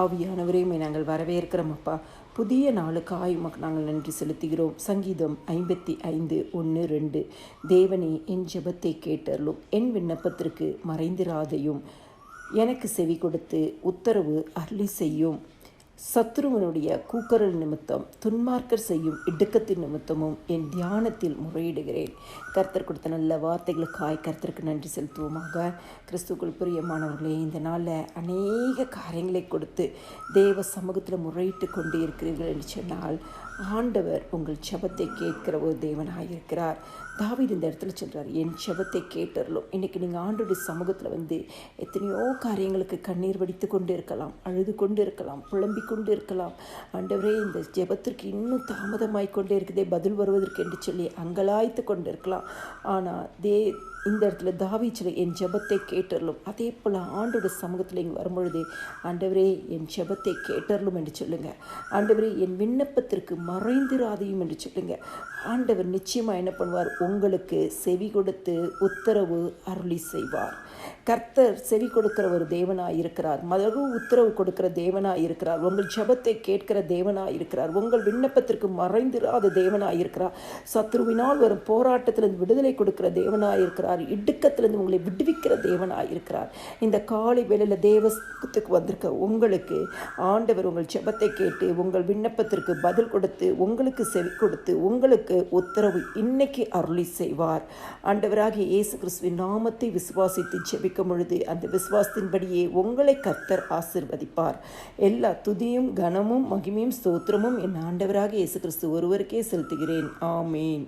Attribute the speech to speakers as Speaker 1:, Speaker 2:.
Speaker 1: ஆவியானவரே நாங்கள் வரவேற்கிறோம் அப்பா. புதிய நாளுக்காய் உமக்கு நாங்கள் நன்றி செலுத்துகிறோம். சங்கீதம் 55:1-2. தேவனே, என் ஜெபத்தை கேட்டருளும், என் விண்ணப்பத்திற்கு மறைந்திராதையும், எனக்கு செவி கொடுத்து உத்தரவு அருளி செய்யும். சத்துருவனுடைய கூக்குரல் நிமித்தம், துன்மார்க்கர் செய்யும் இடுக்கத்தின் நிமித்தமும் என் தியானத்தில் முறையிடுகிறேன். கர்த்தர் கொடுத்த நல்ல வார்த்தைகளுக்காய் கர்த்தருக்கு நன்றி செலுத்துவோமாக. கிறிஸ்துக்குள் பிரியமானவர்களே, இந்த நாளில் அநேக காரியங்களை கொடுத்து தேவ சமூகத்தில் முறையிட்டு கொண்டு இருக்கிறீர்கள் என்று சொன்னால், ஆண்டவர் உங்கள் ஜெபத்தை கேட்கிற ஒரு தேவனாயிருக்கிறார். தாவீது இந்த இடத்துல சொல்கிறார், என் ஜெபத்தை கேட்டறலும். இன்றைக்கி நீங்கள் ஆண்டோடைய சமூகத்தில் வந்து எத்தனையோ காரியங்களுக்கு கண்ணீர் வடித்து கொண்டு இருக்கலாம், அழுது கொண்டு இருக்கலாம், புலம்பிக் கொண்டு இருக்கலாம். ஆண்டவரே, இந்த ஜெபத்திற்கு இன்னும் தாமதமாய் கொண்டே இருக்குதே பதில் வருவதற்கு என்று சொல்லி அங்கலாய்த்து கொண்டு இருக்கலாம். ஆனால் இந்த இடத்துல தாவீது என் ஜெபத்தை கேட்டறலும். அதே போல் ஆண்டோட சமூகத்தில் இங்கே வரும்பொழுது, ஆண்டவரே என் ஜெபத்தை கேட்டறலும் என்று சொல்லுங்கள். ஆண்டவரே என் விண்ணப்பத்திற்கு மறைந்திராதையும் என்று சொல்லுங்கள். ஆண்டவர் நிச்சயமாக என்ன பண்ணுவார்? உங்களுக்கு செவி கொடுத்து உத்தரவு அருளி செய்வார். கர்த்தர் செவி கொடுக்கிற ஒரு தேவனாக இருக்கிறார். மறு உத்தரவு கொடுக்கிற தேவனாக இருக்கிறார். உங்கள் ஜெபத்தை கேட்கிற தேவனாக இருக்கிறார். உங்கள் விண்ணப்பத்திற்கு மறைந்திராத தேவனாக இருக்கிறார். சத்ருவினால் வரும் போராட்டத்திலிருந்து விடுதலை கொடுக்கிற தேவனாக இருக்கிறார். இடுக்கத்திலிருந்து உங்களை விடுவிக்கிற தேவனாக இருக்கிறார். இந்த காலை வேளையில் தேவத்துக்கு வந்திருக்க உங்களுக்கு ஆண்டவர் உங்கள் ஜெபத்தை கேட்டு உங்கள் விண்ணப்பத்திற்கு பதில் கொடுத்து உங்களுக்கு செவி கொடுத்து உங்களுக்கு உத்தரவு இன்னைக்கு அருளி செய்வார். ஆண்டவராகிய இயேசு கிறிஸ்துவின் நாமத்தை விசுவாசித்து ஜெபிக்கும் பொழுது அந்த விசுவாசத்தின்படியே உங்களை கர்த்தர் ஆசீர்வதிப்பார். எல்லா துதியும் கனமும் மகிமையும் ஸ்தோத்திரமும் என் ஆண்டவராகிய இயேசு கிறிஸ்து ஒருவருக்கே செலுத்துகிறேன். ஆமேன்.